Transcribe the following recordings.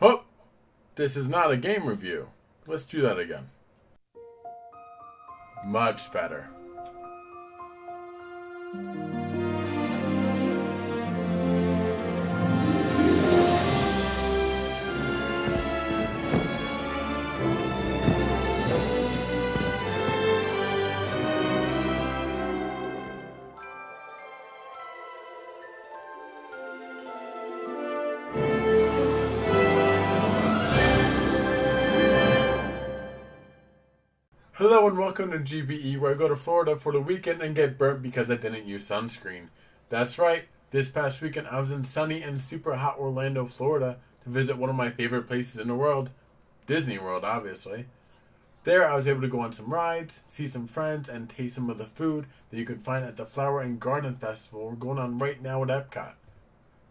Oh, this is not a game review. Let's do that again. Much better. Hello and welcome to GBE, where I go to Florida for the weekend and get burnt because I didn't use sunscreen. That's right, this past weekend I was in sunny and super hot Orlando, Florida to visit one of my favorite places in the world, Disney World, obviously. There I was able to go on some rides, see some friends, and taste some of the food that you can find at the Flower and Garden Festival going on right now at Epcot.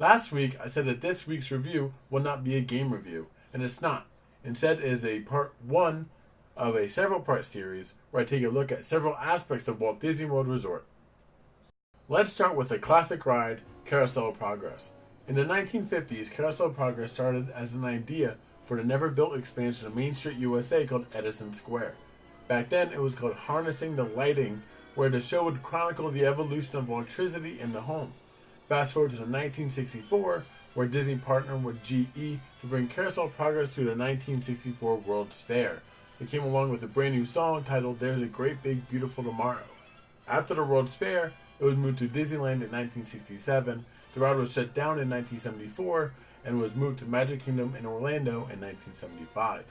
Last week I said that this week's review will not be a game review, and it's not. Instead it is a part 1 of a several-part series where I take a look at several aspects of Walt Disney World Resort. Let's start with the classic ride, Carousel Progress. In the 1950s, Carousel Progress started as an idea for the never-built expansion of Main Street, USA called Edison Square. Back then, it was called Harnessing the Lighting, where the show would chronicle the evolution of electricity in the home. Fast forward to the 1964, where Disney partnered with GE to bring Carousel Progress to the 1964 World's Fair. It came along with a brand new song titled There's a Great Big Beautiful Tomorrow. After the World's Fair, it was moved to Disneyland in 1967, the ride was shut down in 1974, and was moved to Magic Kingdom in Orlando in 1975.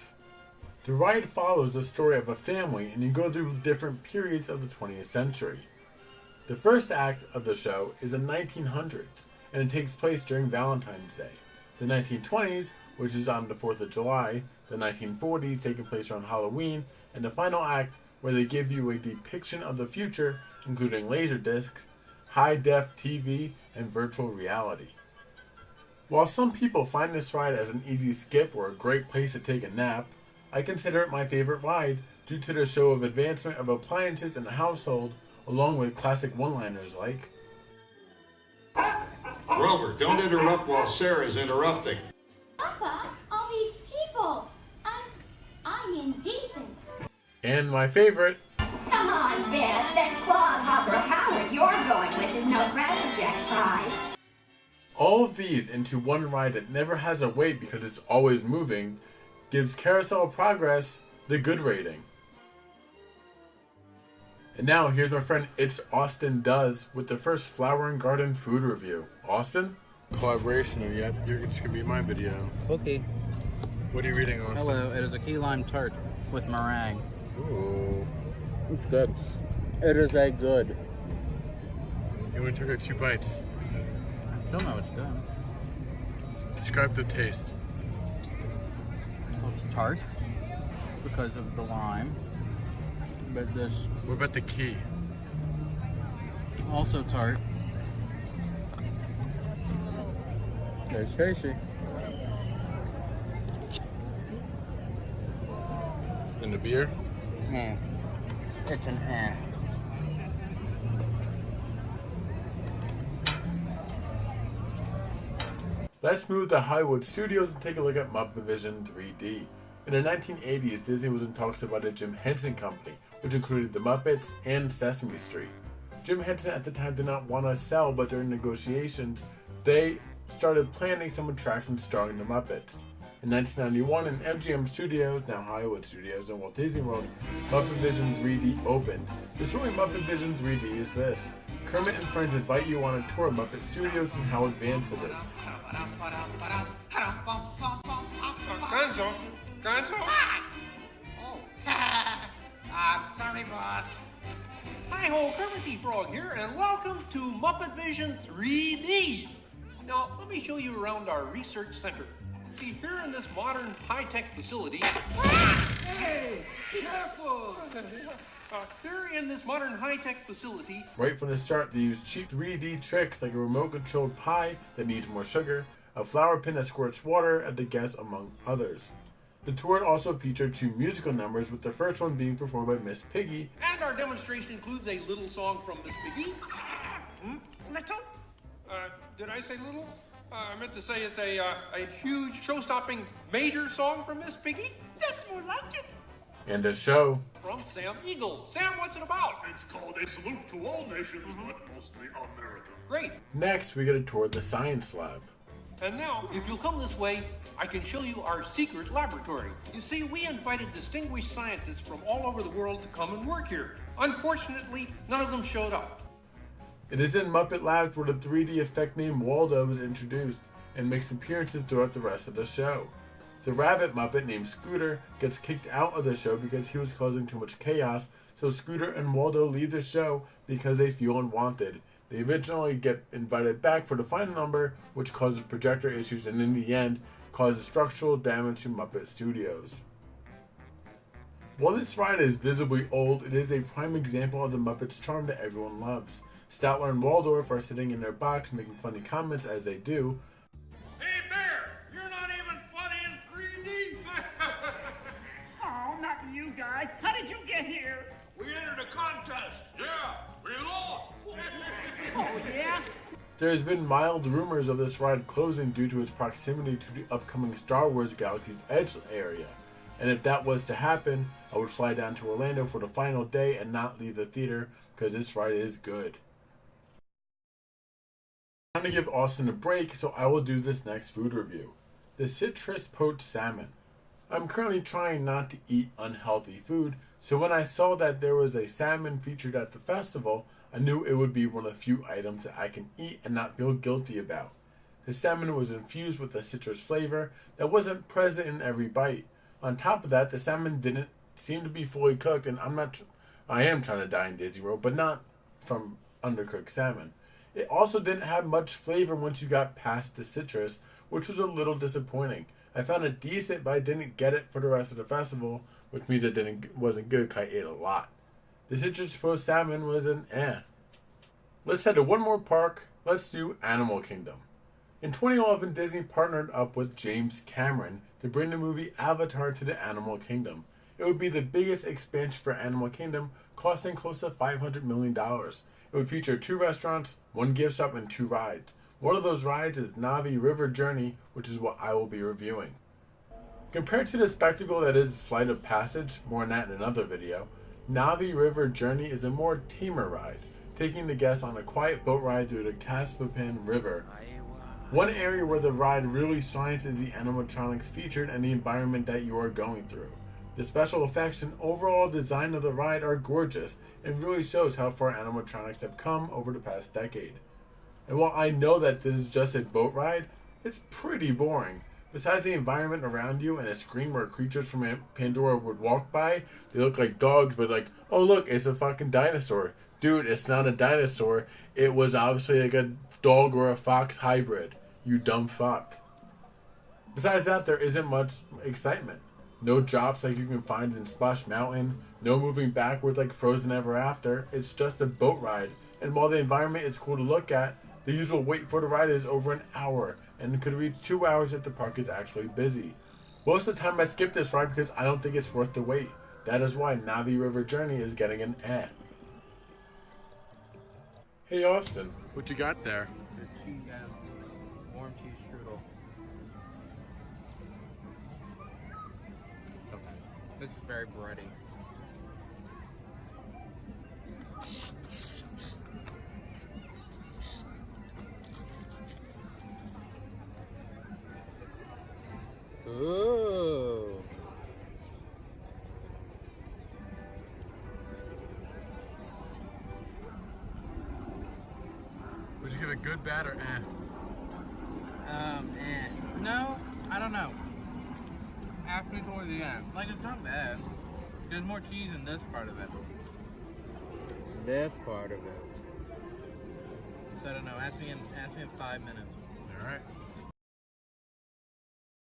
The ride follows the story of a family and you go through different periods of the 20th century. The first act of the show is the 1900s, and it takes place during Valentine's Day. The 1920s, which is on the 4th of July, the 1940s taking place around Halloween, and the final act where they give you a depiction of the future, including laser discs, high-def TV, and virtual reality. While some people find this ride as an easy skip or a great place to take a nap, I consider it my favorite ride due to the show of advancement of appliances in the household, along with classic one-liners like, Grover, don't interrupt while Sarah's interrupting. Papa, all these people. I'm indecent. and my favorite, Come on, Beth. That clodhopper Howard you're going with is no Cracker prize. all of these into one ride that never has a wait because it's always moving, gives Carousel Progress the good rating. And now here's my friend It's Austin Does with the first Flower and Garden food review. Austin? Collaboration, and yet you're just gonna be my video. Okay. What are you reading, Austin? Hello, it is a key lime tart with meringue. Ooh. It's good. It is a good. You only took out 2 bites. I don't know it's good. Describe the taste. Well, it's tart because of the lime. But this What about the key? also tart. It's tasty. And the beer? It's an eh. Let's move to Hollywood Studios and take a look at Muppet Vision 3D. In the 1980s, Disney was in talks about a Jim Henson Company, which included the Muppets and Sesame Street. Jim Henson at the time did not want to sell, but during negotiations, they started planning some attractions starring the Muppets. In 1991, in MGM Studios, now Hollywood Studios, and Walt Disney World, Muppet Vision 3D opened. The story of Muppet Vision 3D is this. Kermit and friends invite you on a tour of Muppet Studios and how advanced it is. Gonzo? Oh. Sorry, boss. Hi-ho, Kermit the Frog here, and welcome to Muppet Vision 3D. Now, let me show you around our research center. See, here in this modern high-tech facility... Hey, careful! Here in this modern high-tech facility... Right from the start, they use cheap 3D tricks like a remote-controlled pie that needs more sugar, a flower pin that squirts water at the guests, among others. The tour also featured 2 musical numbers, with the first one being performed by Miss Piggy. And our demonstration includes a little song from Miss Piggy. Little? Did I say little? I meant to say it's a huge show-stopping major song from Miss Piggy. That's more like it. And the show. From Sam Eagle. Sam, what's it about? It's called A Salute to All Nations, but mostly America. Great. Next, we get a tour of the science lab. And now, if you'll come this way, I can show you our secret laboratory. You see, we invited distinguished scientists from all over the world to come and work here. Unfortunately, none of them showed up. It is in Muppet Labs where the 3D effect named Waldo is introduced and makes appearances throughout the rest of the show. The rabbit Muppet named Scooter gets kicked out of the show because he was causing too much chaos, so Scooter and Waldo leave the show because they feel unwanted. They eventually get invited back for the final number, which causes projector issues and in the end causes structural damage to Muppet Studios. While this ride is visibly old, it is a prime example of the Muppets' charm that everyone loves. Statler and Waldorf are sitting in their box making funny comments as they do. Hey, Bear, you're not even funny in 3D. Oh, not you guys. How did you get here? We entered a contest. Yeah, we lost. Oh, yeah? There's been mild rumors of this ride closing due to its proximity to the upcoming Star Wars Galaxy's Edge area. And if that was to happen, I would fly down to Orlando for the final day and not leave the theater because this ride is good. I'm trying to give Austin a break, so I will do this next food review. The citrus poached salmon. I'm currently trying not to eat unhealthy food, so when I saw that there was a salmon featured at the festival, I knew it would be one of the few items that I can eat and not feel guilty about. The salmon was infused with a citrus flavor that wasn't present in every bite. On top of that, the salmon didn't seem to be fully cooked, and I am trying to die in Disney World, but not from undercooked salmon. It also didn't have much flavor once you got past the citrus, which was a little disappointing. I found it decent, but I didn't get it for the rest of the festival, which means it wasn't good because I ate a lot. The citrus poached salmon was an eh. Let's head to one more park. Let's do Animal Kingdom. In 2011, Disney partnered up with James Cameron to bring the movie Avatar to the Animal Kingdom. It would be the biggest expansion for Animal Kingdom, costing close to $500 million. It would feature 2 restaurants, 1 gift shop, and 2 rides. One of those rides is Navi River Journey, which is what I will be reviewing. Compared to the spectacle that is Flight of Passage, more on that in another video, Navi River Journey is a more tamer ride, taking the guests on a quiet boat ride through the Caspian River. One area where the ride really shines is the animatronics featured and the environment that you are going through. The special effects and overall design of the ride are gorgeous and really shows how far animatronics have come over the past decade. And while I know that this is just a boat ride, it's pretty boring. Besides the environment around you and a screen where creatures from Pandora would walk by, they look like dogs, but like, oh look, it's a fucking dinosaur. Dude, it's not a dinosaur. It was obviously like a dog or a fox hybrid. You dumb fuck. Besides that, there isn't much excitement. No drops like you can find in Splash Mountain. No moving backwards like Frozen Ever After. It's just a boat ride. And while the environment is cool to look at, the usual wait for the ride is over an hour, and it could reach 2 hours if the park is actually busy. Most of the time I skip this ride because I don't think it's worth the wait. That is why Navi River Journey is getting an eh. Hey Austin, what you got there? Warm cheese strudel. Okay. This is very bready. Ooh. Would you give it good, bad, or eh? No, I don't know. Ask me towards the end. Like, it's not bad. There's more cheese in this part of it. This part of it. So I don't know. Ask me in 5 minutes. All right.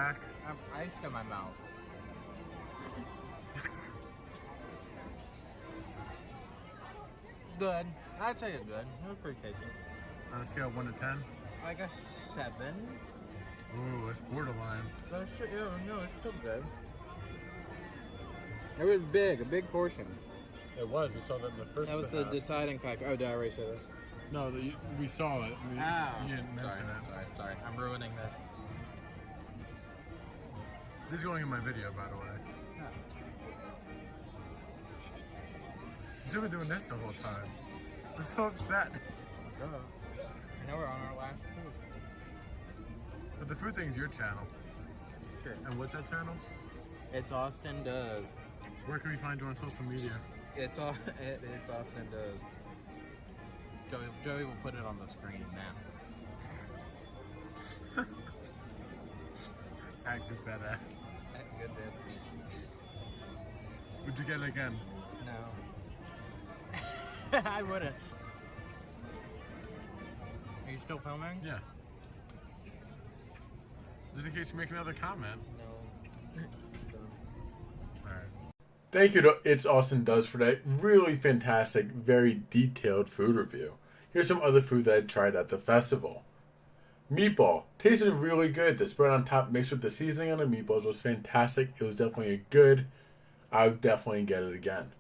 I'm ice in my mouth. Good. I'd say it's good. It was pretty tasty. On a scale of 1 to 10? Like a 7. Ooh, it's borderline. But it's still, no, it's still good. It was big, a big portion. It was. We saw that in the first. That was the deciding factor. Oh, did I already say that? No, we saw it. Oh. You didn't mention it. Sorry. I'm ruining this. This is going in my video, by the way. You should be doing this the whole time. I'm so upset. I know we're on our last food. But the food thing's your channel. Sure. And what's that channel? It's Austin Does. Where can we find you on social media? It's Austin Does. Joey will put it on the screen now. At GoodBadEh. GoodBadEh. Would you get it again? No. I wouldn't. Are you still filming? Yeah. Just in case you make another comment. No. Alright. Thank you to It's Austin Does for that really fantastic, very detailed food review. Here's some other food that I tried at the festival. Meatball. Tasted really good. The spread on top mixed with the seasoning on the meatballs was fantastic. It was definitely a good. I would definitely get it again.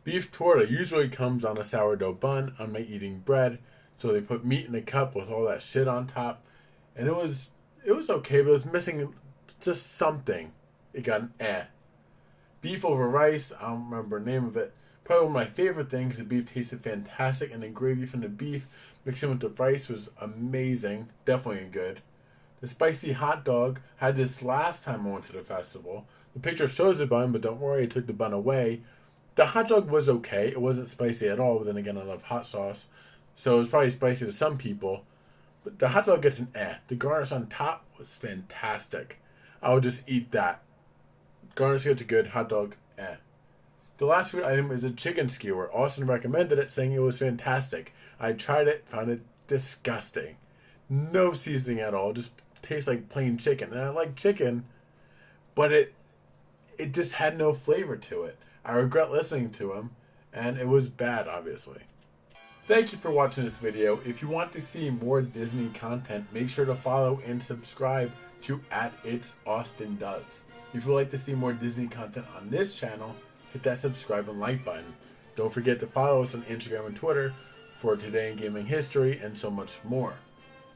Beef torta usually comes on a sourdough bun on my eating bread. So they put meat in a cup with all that shit on top. And it was okay, but it was missing just something. It got an eh. Beef over rice, I don't remember the name of it. Probably one of my favorite things. The beef tasted fantastic, and the gravy from the beef mixing with the rice was amazing. Definitely good. The spicy hot dog, had this last time I went to the festival. The picture shows the bun, but don't worry, I took the bun away. The hot dog was okay. It wasn't spicy at all, but then again, I love hot sauce. So it was probably spicy to some people. But the hot dog gets an eh. The garnish on top was fantastic. I would just eat that. Garnish gets a good, hot dog, eh. The last food item is a chicken skewer. Austin recommended it, saying it was fantastic. I tried it, found it disgusting. No seasoning at all. Just tastes like plain chicken. And I like chicken, but it just had no flavor to it. I regret listening to him, and it was bad, obviously. Thank you for watching this video. If you want to see more Disney content, make sure to follow and subscribe to @It'sAustinDoes. If you'd like to see more Disney content on this channel, hit that subscribe and like button. Don't forget to follow us on Instagram and Twitter for Today in Gaming History and so much more.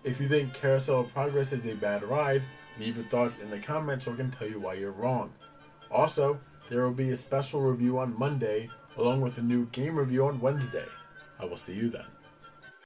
If you think Carousel Progress is a bad ride, leave your thoughts in the comments so I can tell you why you're wrong. Also, there will be a special review on Monday along with a new game review on Wednesday. I will see you then.